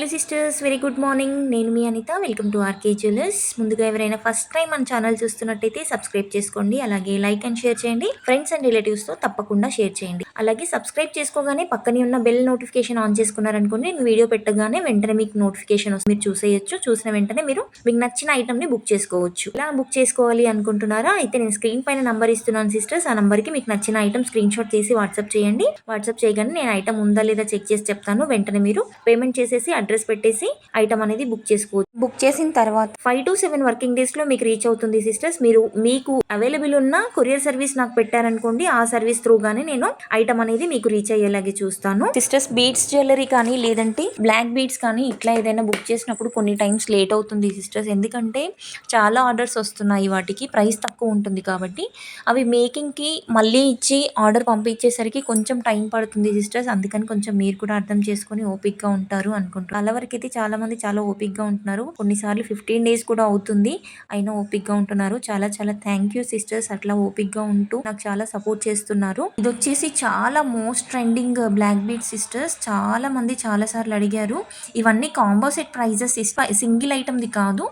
Hello sisters, very good morning. నేను మీ Anitha. Welcome to RK Jewellers. ముందుగా ఎవరైనా ఫస్ట్ టైం మన ఛానల్ చూస్తున్నట్టయితే సబ్స్క్రైబ్ చేసుకోండి. అలాగే లైక్ అండ్ షేర్ చేయండి. ఫ్రెండ్స్ అండ్ రిలేటివ్స్తో తప్పకుండా షేర్ చేయండి. అలాగే సబ్స్క్రైబ్ చేసుకోగానే పక్కనే ఉన్న బెల్ నోటిఫికేషన్ ఆన్ చేసుకున్నారనుకోండి, నేను వీడియో పెట్టగానే వెంటనే మీకు నోటిఫికేషన్ వస్తుంది. మీరు చూసేయచ్చు. చూసిన వెంటనే మీకు నచ్చిన ఐటమ్ని బుక్ చేసుకోవచ్చు. ఇలా బుక్ చేసుకోవాలి అనుకుంటున్నారా? అయితే నేను స్క్రీన్ పైన నంబర్ ఇస్తున్నాను సిస్టర్స్. ఆ నంబర్కి మీకు నచ్చిన ఐటమ్ స్క్రీన్ షాట్ తీసి వాట్సాప్ చేయండి. వాట్సాప్ చేయగానే నేను ఐటమ్ ఉందా లేదా చెక్ చేసి చెప్తాను. వెంటనే మీరు పేమెంట్ చేసేసి అడ్రస్ పెట్టేసి ఐటమ్ అనేది బుక్ చేసుకోవచ్చు. బుక్ చేసిన తర్వాత 5 to 7 వర్కింగ్ డేస్ లో మీకు రీచ్ అవుతుంది సిస్టర్స్. మీకు అవైలబుల్ ఉన్న కొరియర్ సర్వీస్ నాకు పెట్టారనుకోండి, ఆ సర్వీస్ త్రూ గానే నేను ఐటమ్ అనేది మీకు రీచ్ అయ్యేలాగే చూస్తాను సిస్టర్స్. బీడ్స్ జ్యువెలరీ కానీ లేదంటే బ్లాక్ బీడ్స్ కానీ ఇట్లా ఏదైనా బుక్ చేసినప్పుడు కొన్ని టైమ్స్ లేట్ అవుతుంది సిస్టర్స్. ఎందుకంటే చాలా ఆర్డర్స్ వస్తున్నాయి, వాటికి ప్రైస్ తక్కువ ఉంటుంది కాబట్టి అవి మేకింగ్కి మళ్ళీ ఇచ్చి ఆర్డర్ పంపించేసరికి కొంచెం టైం పడుతుంది సిస్టర్స్. అందుకని కొంచెం మీరు కూడా అర్థం చేసుకొని ఓపిక్గా ఉంటారు అనుకుంటున్నాను. చాలా వరకు అయితే చాలా మంది చాలా ఓపిక్గా ఉంటున్నారు. కొన్నిసార్లు 15 days కూడా అవుతుంది, అయినా ఓపిక్గా ఉంటున్నారు. చాలా చాలా థ్యాంక్ యూ సిస్టర్స్. అట్లా ఓపిక్గా ఉంటూ నాకు చాలా సపోర్ట్ చేస్తున్నారు. ఇది వచ్చేసి చాలా most trending black bead sisters. చాలా మంది చాలా సార్లు అడిగారు. ఇవన్నీ కాంబో సెట్ ప్రైజెస్, సింగిల్ ఐటమ్ది కాదు.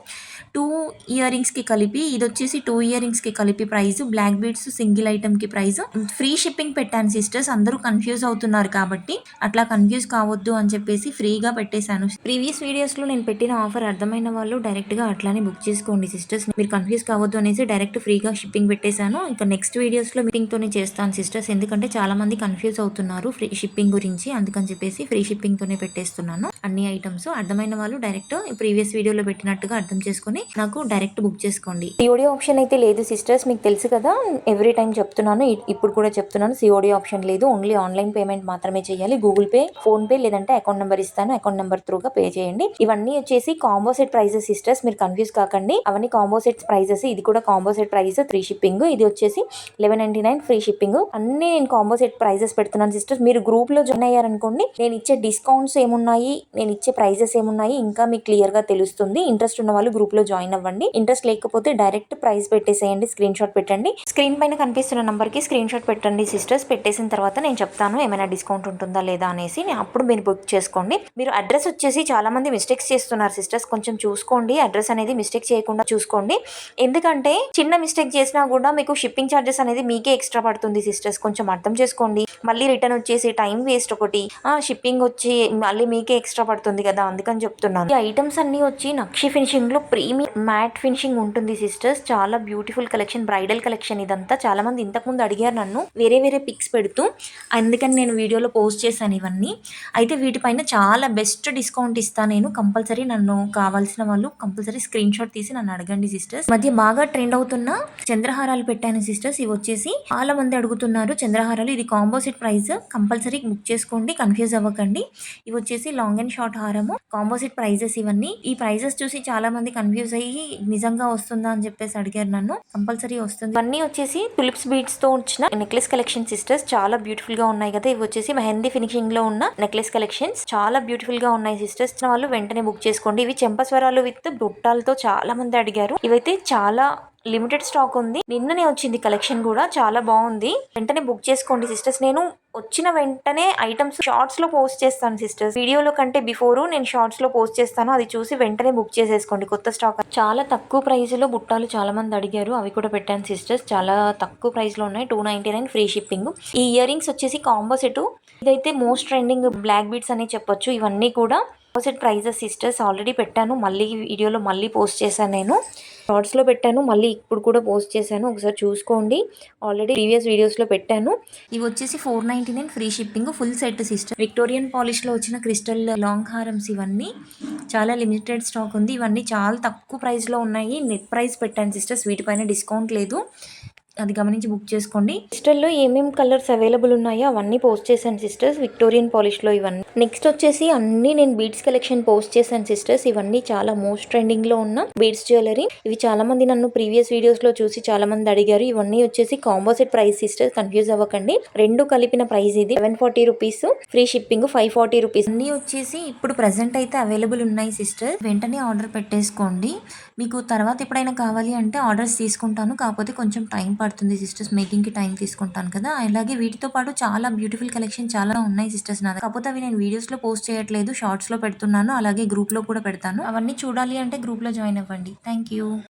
2 ఇయర్ రింగ్స్కి కలిపి, ఇది వచ్చేసి 2 ఇయర్ రింగ్స్కి కలిపి ప్రైస్. బ్లాక్ బీడ్స్ సింగిల్ ఐటమ్కి ప్రైస్. ఫ్రీ షిప్పింగ్ పెట్టాను సిస్టర్స్. అందరూ కన్ఫ్యూజ్ అవుతున్నారు కాబట్టి అట్లా కన్ఫ్యూజ్ కావద్దు అని చెప్పేసి ఫ్రీగా పెట్టేశాను. ప్రీవియస్ వీడియోస్లో నేను పెట్టిన ఆఫర్ అర్థమైన వాళ్ళు డైరెక్ట్గా అట్లానే బుక్ చేసుకోండి సిస్టర్స్. మీరు కన్ఫ్యూజ్ కావద్దు అనేసి డైరెక్ట్ ఫ్రీగా షిప్పింగ్ పెట్టేశాను. ఇంకా నెక్స్ట్ వీడియోస్లో మీటింగ్తోనే చేస్తాను సిస్టర్స్. ఎందుకంటే చాలా మంది కన్ఫ్యూజ్ అవుతున్నారు ఫ్రీ షిప్పింగ్ గురించి. అందుకని చెప్పేసి ఫ్రీ షిప్పింగ్తోనే పెట్టేస్తున్నాను అన్ని ఐటమ్స్. అర్థమైన వాళ్ళు డైరెక్ట్ ప్రీవియస్ వీడియోలో పెట్టినట్టుగా అర్థం చేసుకుని నాకు డైరెక్ట్ బుక్ చేసుకోండి. సిఓడి ఆప్షన్ అయితే లేదు సిస్టర్స్, మీకు తెలుసు కదా. ఎవ్రీ టైం చెప్తున్నాను, ఇప్పుడు కూడా చెప్తున్నాను. సిఓడి ఆప్షన్ లేదు, ఓన్లీ ఆన్లైన్ పేమెంట్ మాత్రమే చేయాలి. గూగుల్ పే, ఫోన్ పే లేదంటే అకౌంట్ నెంబర్ ఇస్తాను, అకౌంట్ నెంబర్ త్రూగా పే చేయండి. ఇవన్నీ వచ్చేసి కాంబో సెట్ ప్రైజెస్ సిస్టర్స్, మీరు కన్ఫ్యూజ్ కాకండి. అవన్నీ కాంబో సెట్ ప్రైజెస్. ఇది కూడా combo set price, free shipping. ఇది వచ్చేసి 1199 ఫ్రీ షిప్పింగ్. అన్ని నేను కాంబో సెట్ ప్రైజెస్ పెడుతున్నాను సిస్టర్స్. మీరు గ్రూప్ లో జాయిన్ అయ్యారనుకోండి, నేను ఇచ్చే డిస్కౌంట్స్ ఏమున్నాయి, నేను ఇచ్చే ప్రైజెస్ ఏమున్నాయి ఇంకా మీకు క్లియర్ గా తెలుస్తుంది. ఇంట్రెస్ట్ ఉన్న వాళ్ళు గ్రూప్ లో జాయిన్ అవ్వండి. ఇంట్రెస్ట్ లేకపోతే డైరెక్ట్ ప్రైస్ పెట్టేసేయండి, స్క్రీన్ షాట్ పెట్టండి. స్క్రీన్ పైన కనిపిస్తున్న నంబర్ కి స్క్రీన్ షాట్ పెట్టండి సిస్టర్స్. పెట్టేసిన తర్వాత నేను చెప్తాను ఏమైనా డిస్కౌంట్ ఉంటుందా లేదా అనేసి. అప్పుడు మీరు బుక్ చేసుకోండి. మీరు అడ్రస్ వచ్చేసి చాలా మంది మిస్టేక్స్ చేస్తున్నారు సిస్టర్స్, కొంచెం చూసుకోండి. అడ్రస్ అనేది మిస్టేక్ చేయకుండా చూసుకోండి. ఎందుకంటే చిన్న మిస్టేక్ చేసినా కూడా మీకు షిప్పింగ్ ఛార్జెస్ అనేది మీకే ఎక్స్ట్రా పడుతుంది సిస్టర్స్. కొంచెం అర్థం చేసుకోండి. మళ్ళీ రిటర్న్ వచ్చేసి టైం వేస్ట్ ఒకటి, షిప్పింగ్ వచ్చి మళ్ళీ మీకే ఎక్స్ట్రా పడుతుంది కదా, అందుకని చెప్తున్నాను. ఈ ఐటమ్స్ అన్ని వచ్చి నక్షి ఫినిషింగ్ లో ప్రీమియం మ్యాట్ ఫినిషింగ్ ఉంటుంది సిస్టర్స్. చాలా బ్యూటిఫుల్ కలెక్షన్, బ్రైడల్ కలెక్షన్ ఇదంతా. చాలా మంది ఇంతకుముందు అడిగారు నన్ను వేరే వేరే పిక్స్ పెడుతూ, అందుకని నేను వీడియోలో పోస్ట్ చేశాను ఇవన్నీ. అయితే వీటిపైన చాలా బెస్ట్ డిస్కౌంట్ ఇస్తాను నేను. కంపల్సరీ నన్ను కావాల్సిన వాళ్ళు కంపల్సరీ స్క్రీన్ షాట్ తీసి నన్ను అడగండి సిస్టర్స్. మధ్య బాగా ట్రెండ్ అవుతున్న చంద్రహారాలు పెట్టాను సిస్టర్స్. ఇవి వచ్చేసి చాలా మంది అడుగుతున్నారు చంద్రహారాలు. ఇది combo set price, compulsory book చేసుకోండి, కన్ఫ్యూజ్ అవ్వకండి. ఇవి వచ్చేసి లాంగ్ అండ్ షార్ట్ హారము, కాంబో సెట్ ప్రైజెస్ ఇవన్నీ. ఈ ప్రైజెస్ చూసి చాలా మంది కన్ఫ్యూజ్ అయ్యి నిజంగా వస్తుందా అని చెప్పేసి అడిగారు నన్ను. కంపల్సరీ వస్తుంది. ఇవన్నీ వచ్చేసి తులిప్స్ బీడ్స్ తో వచ్చిన నెక్లెస్ కలెక్షన్ సిస్టర్స్. చాలా బ్యూటిఫుల్ గా ఉన్నాయి కదా. ఇవి వచ్చేసి మెహందీ ఫినిషింగ్ లో ఉన్న నెక్లెస్ కలెక్షన్స్. చాలా బ్యూటిఫుల్ గా ఉన్నాయి సిస్టర్స్. వాళ్ళు వెంటనే బుక్ చేసుకోండి. ఇవి చెంపస్వరాలు విత్ బుట్టాలతో చాలా మంది అడిగారు. ఇవైతే చాలా లిమిటెడ్ స్టాక్ ఉంది. నిన్ననే వచ్చింది కలెక్షన్ కూడా, చాలా బాగుంది. వెంటనే బుక్ చేసుకోండి సిస్టర్స్. నేను వచ్చిన వెంటనే ఐటమ్స్ షార్ట్స్ లో పోస్ట్ చేస్తాను సిస్టర్స్. వీడియోలో కంటే బిఫోర్ నేను షార్ట్స్ లో పోస్ట్ చేస్తాను, అది చూసి వెంటనే బుక్ చేసేసుకోండి. కొత్త స్టాక్ చాలా తక్కువ ప్రైస్ లో బుట్టాలు చాలా మంది అడిగారు, అవి కూడా పెట్టాను సిస్టర్స్. చాలా తక్కువ ప్రైస్ లో ఉన్నాయి. 299 ఫ్రీ షిప్పింగ్. ఈ ఇయర్ రింగ్స్ వచ్చేసి కాంబో సెట్. ఇదైతే మోస్ట్ ట్రెండింగ్ బ్లాక్ బీడ్స్ అని చెప్పొచ్చు. ఇవన్నీ కూడా ఆపోజిట్ ప్రైజెస్ సిస్టర్స్. ఆల్రెడీ పెట్టాను, మళ్ళీ వీడియోలో మళ్ళీ పోస్ట్ చేశాను. నేను షార్ట్స్లో పెట్టాను, మళ్ళీ ఇప్పుడు కూడా పోస్ట్ చేశాను, ఒకసారి చూసుకోండి. ఆల్రెడీ ప్రీవియస్ వీడియోస్లో పెట్టాను. ఇవి వచ్చేసి 499 free shipping, full set sister. Victorian పాలిష్లో వచ్చిన క్రిస్టల్ లాంగ్ హారమ్స్. ఇవన్నీ చాలా లిమిటెడ్ స్టాక్ ఉంది. ఇవన్నీ చాలా తక్కువ ప్రైస్లో ఉన్నాయి. నెట్ ప్రైస్ పెట్టాను సిస్టర్స్, వీటిపైన డిస్కౌంట్ లేదు, అది గమనించి బుక్ చేసుకోండి. క్రిస్టల్లో ఏమేమి కలర్స్ అవైలబుల్ ఉన్నాయో అవన్నీ పోస్ట్ చేశాను సిస్టర్స్, విక్టోరియన్ పాలిష్లో ఇవన్నీ. నెక్స్ట్ వచ్చేసి అన్ని నేను బీడ్స్ కలెక్షన్ పోస్ట్ చేశాను సిస్టర్స్. ఇవన్నీ చాలా మోస్ట్ ట్రెండింగ్ లో ఉన్న బీడ్స్ జ్యువెలరీ. ఇవి చాలా మంది నన్ను ప్రీవియస్ వీడియోస్ లో చూసి చాలా మంది అడిగారు. ఇవన్నీ వచ్చేసి combo set price sisters, confuse అవ్వకండి. రెండు కలిపిన ప్రైస్ ఇది 740 రూపీస్, ఫ్రీ షిప్పింగ్ 540 రూపీస్. అన్ని వచ్చేసి ఇప్పుడు ప్రెసెంట్ అయితే అవైలబుల్ ఉన్నాయి సిస్టర్స్. వెంటనే ఆర్డర్ పెట్టేసుకోండి. మీకు తర్వాత ఎప్పుడైనా కావాలి అంటే ఆర్డర్స్ తీసుకుంటాను, కాకపోతే కొంచెం టైం పడుతుంది సిస్టర్స్ మేకింగ్‌కి టైం తీసుకుంటాను కదా! అలాగే వీటితో పాటు చాలా బ్యూటిఫుల్ కలెక్షన్ చాలా ఉన్నాయి సిస్టర్స్ నా దగ్గర. కాకపోతే అవి నేను వీడియోస్‌లో పోస్ట్ చేయట్లేదు. షార్ట్స్‌లో పెడుతున్నాను. అలాగే గ్రూప్‌లో కూడా పెడతాను. అవన్నీ చూడాలి అంటే గ్రూప్‌లో జాయిన్ అవ్వండి. Thank you.